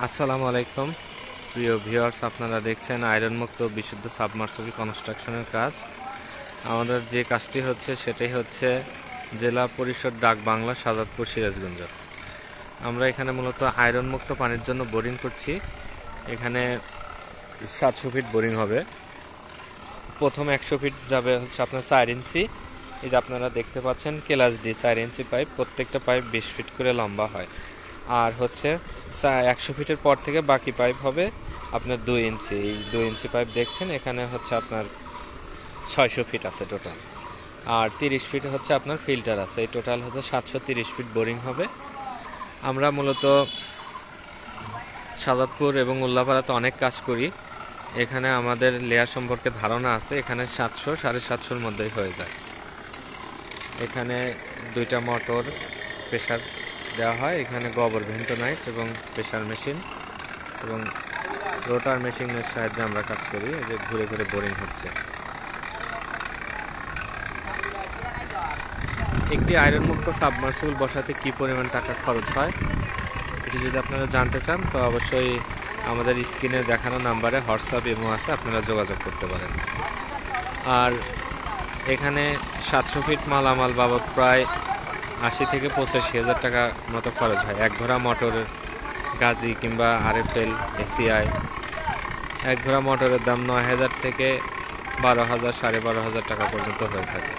আসসালামু আলাইকুম প্রিয় ভিউয়ার্স, আপনারা দেখছেন আয়রন মুক্ত বিশুদ্ধ সাবমার্সিবল কনস্ট্রাকশনের কাজ। আমাদের যে কাজটি হচ্ছে সেটাই হচ্ছে জেলা পরিষদ ডাক বাংলা, সাজাদপুর, সিরাজগঞ্জ। আমরা এখানে মূলত আয়রন মুক্ত পানির জন্য বোরিং করছি। এখানে 700 ফিট বোরিং হবে। প্রথম 100 ফিট যাবে হচ্ছে আপনার 4 ইঞ্চি। এই যে আপনারা দেখতে পাচ্ছেন কেলাস ডি 4 ইঞ্চি পাইপ, প্রত্যেকটা পাইপ 20 ফিট করে লম্বা হয়। আর হচ্ছে 100 ফিটের পর থেকে বাকি পাইপ হবে আপনার 2 ইঞ্চি। এই 2 ইঞ্চি পাইপ দেখছেন, এখানে হচ্ছে আপনার 600 ফিট আছে টোটাল। আর 30 ফিট হচ্ছে আপনার ফিল্টার আছে। এই টোটাল হচ্ছে 730 ফিট বোরিং হবে। আমরা মূলত সাজাদপুর এবং উল্লাপাড়াতে অনেক কাজ করি। এখানে আমাদের লেয়ার সম্পর্কে ধারণা আছে। এখানে 700 750-র মধ্যেই হয়ে যায়। এখানে 2টা মোটর প্রেসার দেওয়া হয়। এখানে গোবর ভেন্টোনাইট এবং প্রেসার মেশিন এবং রোটার মেশিনের সাহায্যে আমরা কাজ করি। এই যে ঘুরে ঘুরে বোরিং হচ্ছে। একটি আয়রন মুক্ত সাবমার্সিবল বসাতে কি পরিমাণ টাকা খরচ হয়, এটি যদি আপনারা জানতে চান তো অবশ্যই আমাদের স্ক্রিনে দেখানো নাম্বারে হোয়াটসঅ্যাপ ইমো আছে, আপনারা যোগাযোগ করতে পারেন। আর এখানে 700 ফিট মালামাল বাবদ প্রায় 80 থেকে 85 হাজার টাকা মতো খরচ হয়। এক ঘোড়া মোটরের গাজি কিংবা RFL ACI এক ঘোড়া মোটরের দাম 9,000 থেকে 12,000 12,500 টাকা পর্যন্ত হয়ে থাকে।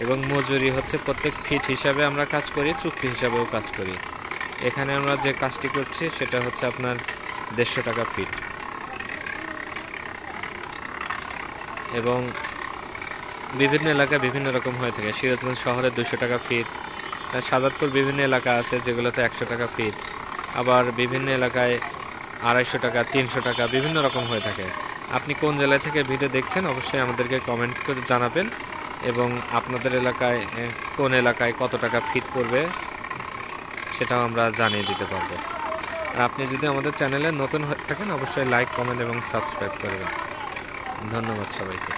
এবং মজুরি হচ্ছে প্রত্যেক ফিট হিসাবে আমরা কাজ করি, চুক্তি হিসাবেও কাজ করি। এখানে আমরা যে কাজটি করছি সেটা হচ্ছে আপনার 150 টাকা ফিট। এবং বিভিন্ন এলাকায় বিভিন্ন রকম হয়ে থাকে। সিরাজগঞ্জ শহরে 200 টাকা ফিট, সাজাদপুর বিভিন্ন এলাকা আছে যেগুলোতে 100 টাকা ফিট, আবার বিভিন্ন এলাকায় 250 টাকা 300 টাকা বিভিন্ন রকম হয়ে থাকে। আপনি কোন জেলা থেকে ভিডিও দেখছেন অবশ্যই আমাদেরকে কমেন্ট করে জানাবেন, এবং আপনাদের এলাকায় কোন এলাকায় কত টাকা ফিট পড়বে সেটাও আমরা জানিয়ে দিতে পারবো। আর আপনি যদি আমাদের চ্যানেলে নতুন হয়ে থাকেন অবশ্যই লাইক, কমেন্ট এবং সাবস্ক্রাইব করবেন। ধন্যবাদ সবাইকে।